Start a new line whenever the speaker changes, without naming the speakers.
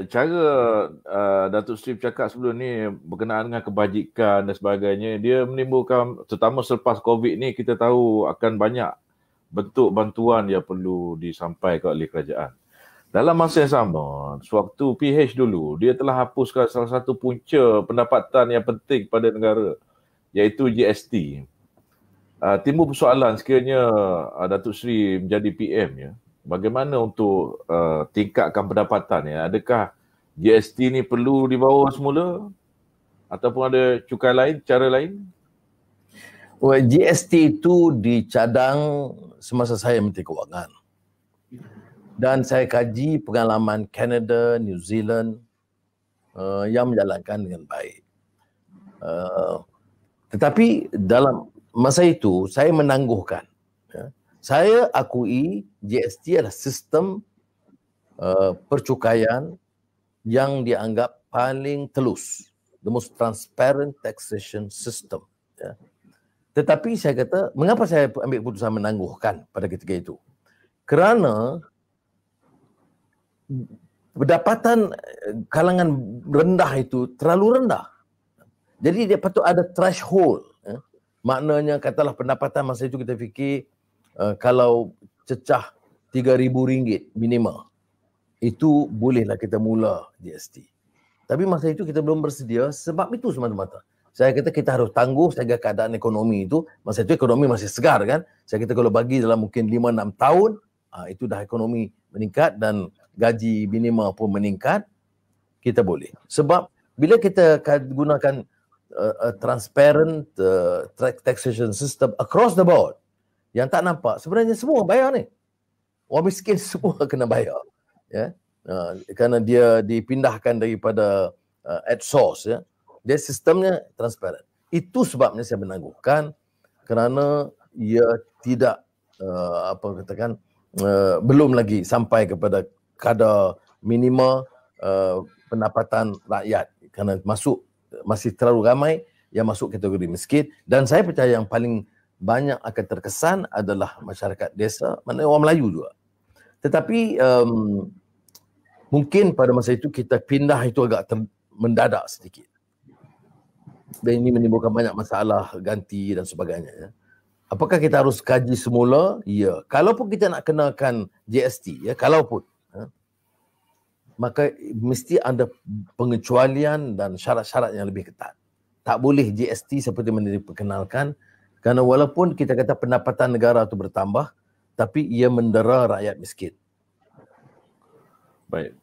cara Datuk Seri bercakap sebelum ni berkenaan dengan kebajikan dan sebagainya, dia menimbulkan, terutama selepas COVID ni, kita tahu akan banyak bentuk bantuan yang perlu disampaikan oleh kerajaan. Dalam masa yang sama, sewaktu PH dulu, dia telah hapuskan salah satu punca pendapatan yang penting pada negara, iaitu GST. Timbul persoalan sekiranya Datuk Seri menjadi PM, ya, bagaimana untuk tingkatkan pendapatan, ya? Adakah GST ni perlu dibawa semula ataupun ada cukai lain, cara lain?
Well, GST itu dicadang semasa saya Menteri Kewangan. Dan saya kaji pengalaman Canada, New Zealand yang menjalankan dengan baik. Tetapi dalam masa itu saya menangguhkan. Ya. Saya akui GST adalah sistem percukaian yang dianggap paling telus, the most transparent taxation system. Ya. Tetapi saya kata, mengapa saya ambil keputusan menangguhkan pada ketika itu? Kerana pendapatan kalangan rendah itu terlalu rendah. Jadi dia patut ada threshold. Ya. Maknanya katalah pendapatan masa itu kita fikir kalau cecah RM3,000 minimum, itu bolehlah kita mula GST. Tapi masa itu kita belum bersedia sebab itu semata-mata. Saya kata kita harus tangguh sehingga keadaan ekonomi itu, masa itu ekonomi masih segar kan. Saya kata kalau bagi dalam mungkin 5-6 tahun, itu dah ekonomi meningkat dan gaji minima pun meningkat, kita boleh. Sebab bila kita gunakan transparent taxation system across the board, yang tak nampak, sebenarnya semua bayar ni. Orang miskin semua kena bayar. Ya? Kerana dia dipindahkan daripada at source. Ya? Dia sistemnya transparent. Itu sebabnya saya menangguhkan kerana ia tidak belum lagi sampai kepada kadar minima pendapatan rakyat, kerana masih terlalu ramai yang masuk kategori miskin, dan saya percaya yang paling banyak akan terkesan adalah masyarakat desa, maknanya orang Melayu juga. Tetapi mungkin pada masa itu kita pindah itu agak mendadak sedikit. Dan ini menimbulkan banyak masalah ganti dan sebagainya. Ya. Apakah kita harus kaji semula? Ya. Kalaupun kita nak kenakan GST, ya, kalaupun, ya, maka mesti ada pengecualian dan syarat-syarat yang lebih ketat. Tak boleh GST seperti mana diperkenalkan, kerana walaupun kita kata pendapatan negara itu bertambah, tapi ia mendera rakyat miskin.
Baik.